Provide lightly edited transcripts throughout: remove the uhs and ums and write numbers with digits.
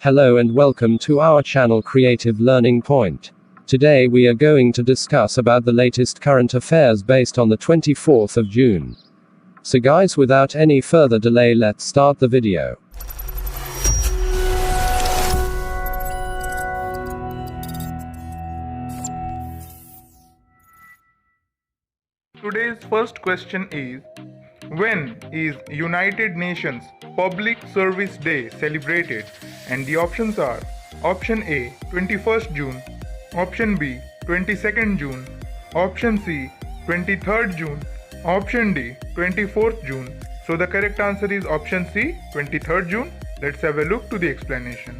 Hello and welcome to our channel Creative Learning Point. Today we are going to discuss about the latest current affairs based on the 24th of June. So guys, without any further delay, let's start the video. Today's first question is, when is United Nations Public Service Day celebrated? And the options are option A 21st June, option B 22nd June, option C 23rd June, option D 24th June. So the correct answer is option C 23rd June. Let's have a look to the explanation.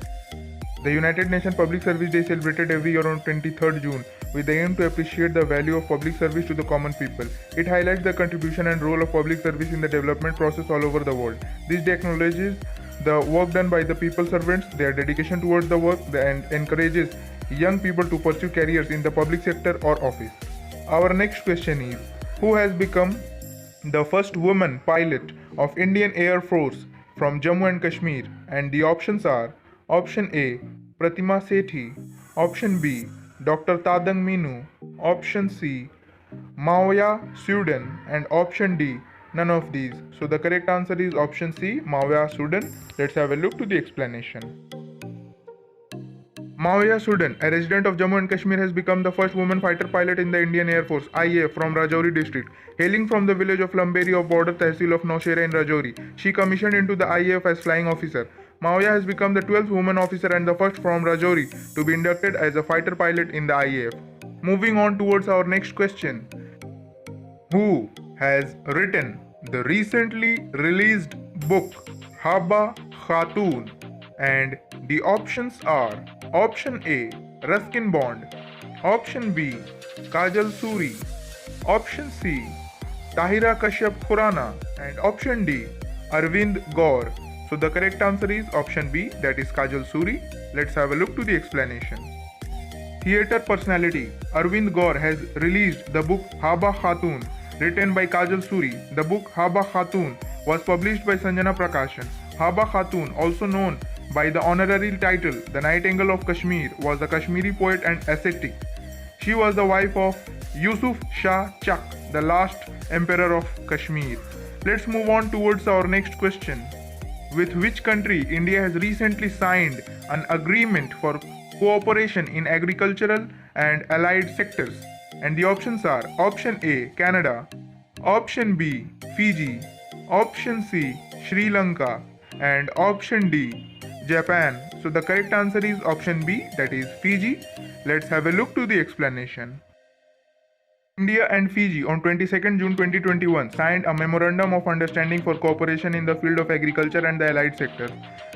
The United Nations Public Service Day is celebrated every year on 23rd June with the aim to appreciate the value of public service to the common people. It highlights the contribution and role of public service in the development process all over the world. This day acknowledges the work done by the people servants, their dedication towards the work, and encourages young people to pursue careers in the public sector or office. Our next question is, who has become the first woman pilot of Indian Air Force from Jammu and Kashmir? And the options are option A Pratima Sethi, option B Dr. Tadang Minu, option C Mawya Sudan, and option D none of these. So the correct answer is option C Mawya Sudan. Let's have a look to the explanation. Mawya Sudan, a resident of Jammu and Kashmir, has become the first woman fighter pilot in the Indian Air Force IAF from Rajouri district. Hailing from the village of Lamberi of border Tehsil of Naushera in Rajouri, she commissioned into the IAF as flying officer. Mawya has become the 12th woman officer and the first from Rajouri to be inducted as a fighter pilot in the IAF. Moving on towards our next question. Who has written the recently released book Haba Khatun? And the options are option A Ruskin Bond, option B Kajal Suri, option C Tahira Kashyap Khurana, and option D Arvind Gaur. So the correct answer is option B, that is Kajal Suri. Let's have a look to the explanation. Theatre personality Arvind Gaur has released the book Haba Khatun, written by Kajal Suri. The book Haba Khatun was published by Sanjana Prakashan. Haba Khatun, also known by the honorary title The Nightingale of Kashmir, was a Kashmiri poet and ascetic. She was the wife of Yusuf Shah Chak, the last emperor of Kashmir. Let's move on towards our next question. With which country India has recently signed an agreement for cooperation in agricultural and allied sectors? And the options are option A Canada, option B Fiji, option C Sri Lanka, and option D Japan. So the correct answer is option B, that is Fiji. Let's have a look to the explanation. India and Fiji on 22nd June 2021 signed a Memorandum of Understanding for Cooperation in the field of agriculture and the allied sectors.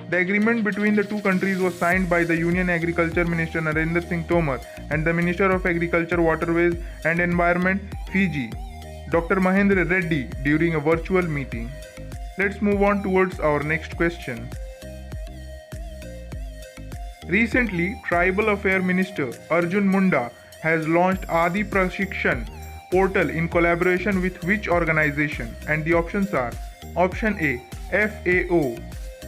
The agreement between the two countries was signed by the Union Agriculture Minister Narendra Singh Tomar and the Minister of Agriculture, Waterways and Environment, Fiji, Dr. Mahendra Reddy, during a virtual meeting. Let's move on towards our next question. Recently, Tribal Affairs Minister Arjun Munda has launched Adi Prashikshan portal in collaboration with which organization? And the options are option A FAO,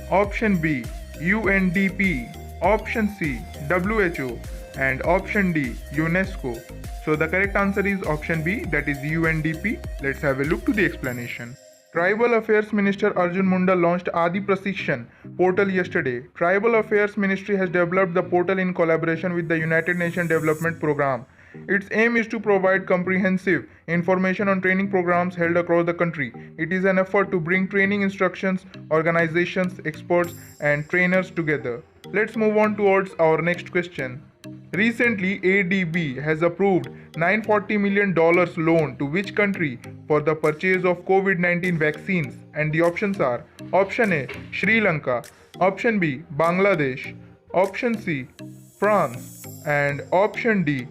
option B UNDP, option C WHO, and option D UNESCO. So the correct answer is option B, that is UNDP. Let's have a look to the explanation. Tribal Affairs Minister Arjun Munda launched Adi Prashikshan portal yesterday. Tribal Affairs Ministry has developed the portal in collaboration with the United Nations Development Programme. Its aim is to provide comprehensive information on training programs held across the country. It is an effort to bring training instructions, organizations, experts, and trainers together. Let's move on towards our next question. Recently, ADB has approved $940 million loan to which country for the purchase of COVID-19 vaccines? And the options are option A Sri Lanka, option B Bangladesh, option C France, and option D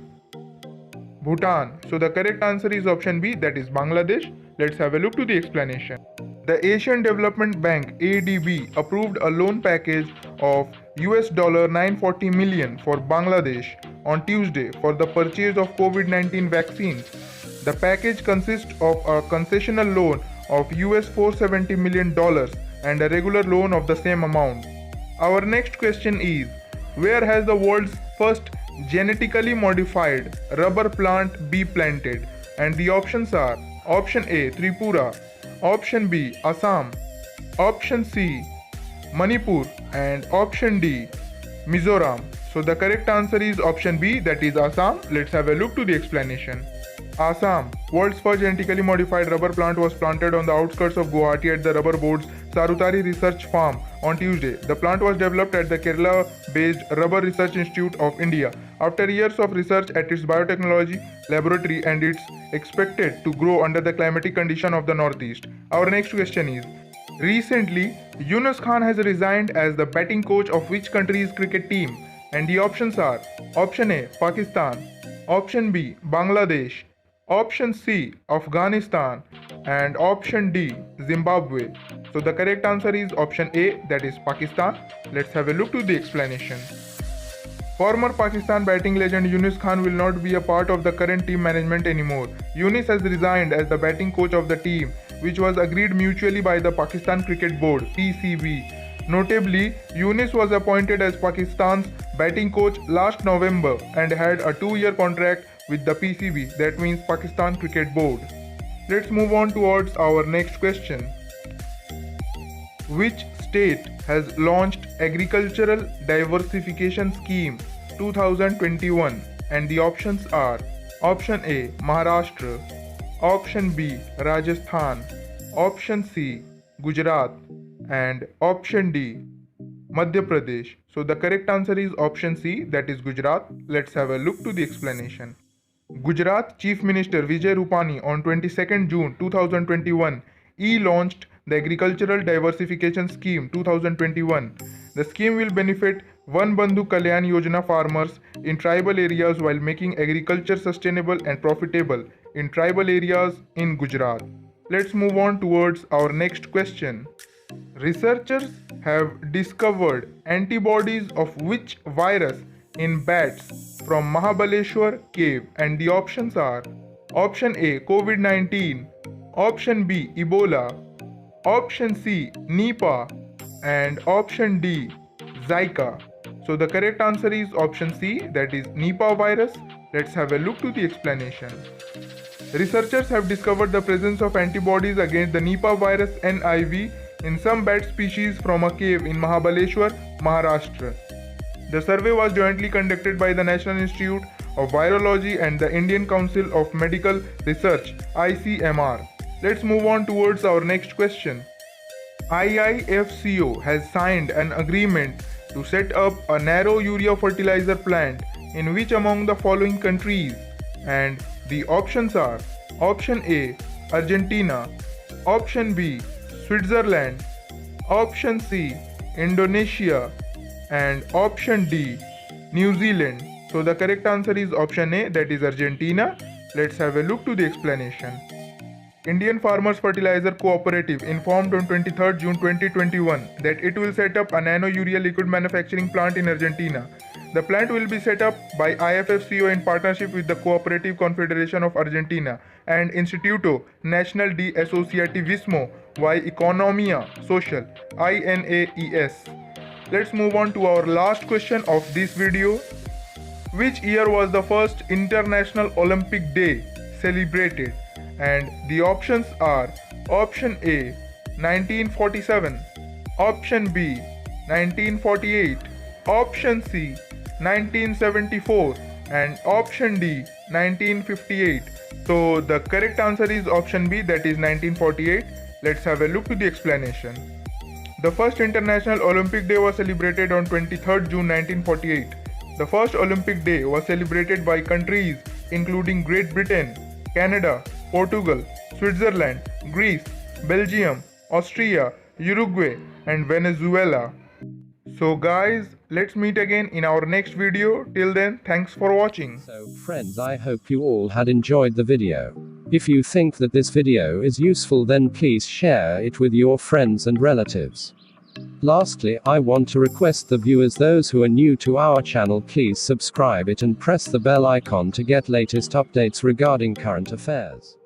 Bhutan. So the correct answer is option B, that is Bangladesh. Let's have a look to the explanation. The Asian Development Bank ADB approved a loan package of $940 million for Bangladesh on Tuesday for the purchase of COVID-19 vaccines. The package consists of a concessional loan of $470 million and a regular loan of the same amount. Our next question is, where has the world's first genetically modified rubber plant be planted? And the options are option A, Tripura, option B, Assam, option C, Manipur, and option D, Mizoram. So the correct answer is option B, that is Assam. Let's have a look to the explanation. Assam, world's first genetically modified rubber plant was planted on the outskirts of Guwahati at the Rubber Board's Sarutari Research Farm on Tuesday. The plant was developed at the Kerala-based Rubber Research Institute of India. After years of research at its biotechnology laboratory, and it's expected to grow under the climatic condition of the northeast. Our next question is, recently, Yunus Khan has resigned as the batting coach of which country's cricket team? And the options are option A, Pakistan, option B, Bangladesh, option C, Afghanistan, and option D, Zimbabwe. So the correct answer is option A, that is Pakistan. Let's have a look to the explanation. Former Pakistan batting legend Yunus Khan will not be a part of the current team management anymore. Yunus has resigned as the batting coach of the team, which was agreed mutually by the Pakistan Cricket Board (PCB). Notably, Yunus was appointed as Pakistan's batting coach last November and had a 2-year contract with the PCB, that means Pakistan Cricket Board. Let's move on towards our next question. Which state has launched Agricultural Diversification Scheme 2021? And the options are option A, Maharashtra, option B, Rajasthan, option C, Gujarat, and option D, Madhya Pradesh. So the correct answer is option C, that is Gujarat. Let's have a look to the explanation. Gujarat Chief Minister Vijay Rupani on 22nd June 2021 launched the Agricultural Diversification Scheme 2021. The scheme will benefit Van Bandhu Kalyan Yojana farmers in tribal areas while making agriculture sustainable and profitable in tribal areas in Gujarat. Let's move on towards our next question. Researchers have discovered antibodies of which virus in bats from Mahabaleshwar cave? And the options are option A, COVID-19, option B, Ebola, option C, Nipah, and option D, Zika. So the correct answer is option C, that is Nipah virus. Let's have a look to the explanation. Researchers have discovered the presence of antibodies against the Nipah virus NIV in some bat species from a cave in Mahabaleshwar, Maharashtra. The survey was jointly conducted by the National Institute of Virology and the Indian Council of Medical Research (ICMR). Let's move on towards our next question. IIFCO has signed an agreement to set up a narrow urea fertilizer plant in which among the following countries? And the options are option A, Argentina, option B, Switzerland, option C, Indonesia, and option D, New Zealand. So the correct answer is option A, that is Argentina. Let's have a look to the explanation. Indian Farmers Fertilizer Cooperative informed on 23rd June 2021 that it will set up a nano urea liquid manufacturing plant in Argentina. The plant will be set up by IFFCO in partnership with the Cooperative Confederation of Argentina and Instituto Nacional de Asociativismo y Economía Social (INAES). Let's move on to our last question of this video. Which year was the first International Olympic Day celebrated? And the options are option A, 1947, option B, 1948, option C, 1974, and option D, 1958. So the correct answer is option B, that is 1948. Let's have a look to the explanation. The first International Olympic Day was celebrated on 23rd June 1948. The first Olympic Day was celebrated by countries including Great Britain, Canada, Portugal, Switzerland, Greece, Belgium, Austria, Uruguay, and Venezuela. So guys, let's meet again in our next video. Till then, thanks for watching. So friends, I hope you all had enjoyed the video. If you think that this video is useful, then please share it with your friends and relatives. Lastly, I want to request the viewers, those who are new to our channel, please subscribe it and press the bell icon to get latest updates regarding current affairs.